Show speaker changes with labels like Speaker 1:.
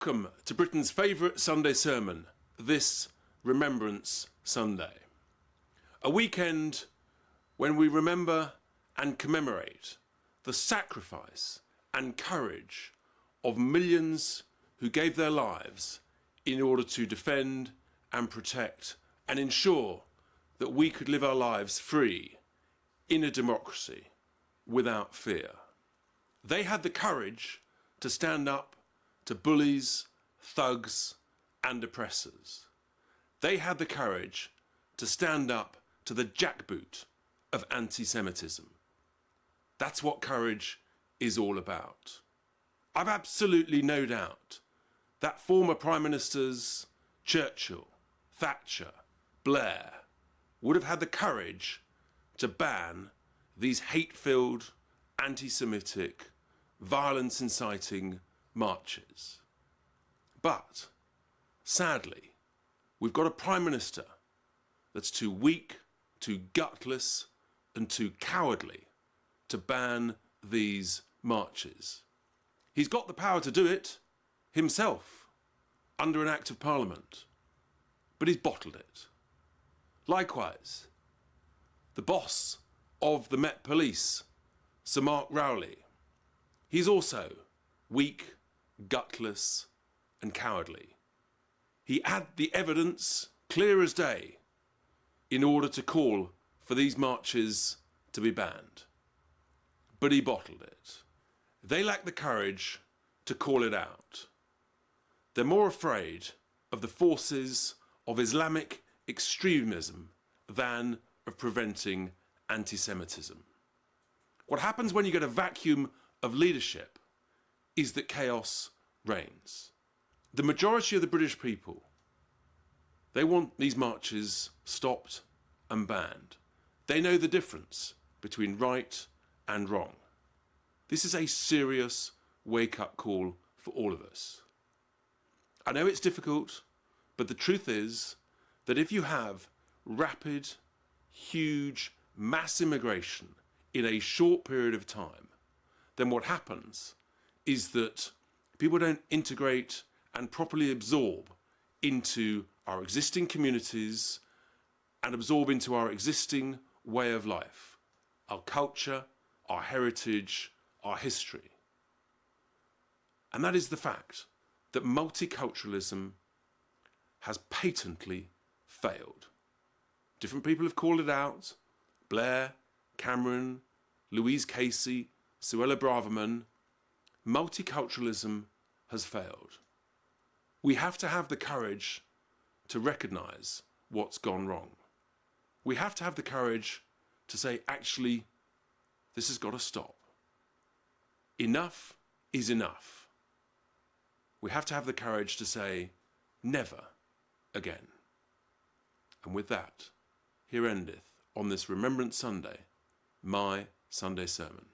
Speaker 1: Welcome to Britain's favourite Sunday sermon, this Remembrance Sunday. A weekend when we remember and commemorate the sacrifice and courage of millions who gave their lives in order to defend and protect and ensure that we could live our lives free in a democracy without fear. They had the courage to stand up to bullies, thugs and oppressors. They had the courage to stand up to the jackboot of antisemitism. That's what courage is all about. I've absolutely no doubt that former Prime Ministers Churchill, Thatcher, Blair would have had the courage to ban these hate-filled, anti-Semitic, violence-inciting marches. But, sadly, we've got a Prime Minister that's too weak, too gutless and too cowardly to ban these marches. He's got the power to do it himself under an Act of Parliament, but he's bottled it. Likewise, the boss of the Met Police, Sir Mark Rowley, he's also weak, gutless and cowardly. He had the evidence clear as day in order to call for these marches to be banned. But he bottled it. They lack the courage to call it out. They're more afraid of the forces of Islamic extremism than of preventing anti-Semitism. What happens when you get a vacuum of leadership is that chaos reigns. The majority of the British people, they want these marches stopped and banned. They know the difference between right and wrong. This is a serious wake-up call for all of us. I know it's difficult, but the truth is that if you have rapid, huge, mass immigration in a short period of time, then what happens is that people don't integrate and properly absorb into our existing communities and absorb into our existing way of life, our culture, our heritage, our history. And that is the fact that multiculturalism has patently failed. Different people have called it out: Blair, Cameron, Louise Casey, Suella Braverman. Multiculturalism has failed. We have to have the courage to recognise what's gone wrong. We have to have the courage to say, actually, this has got to stop. Enough is enough. We have to have the courage to say, never again. And with that, here endeth, on this Remembrance Sunday, my Sunday sermon.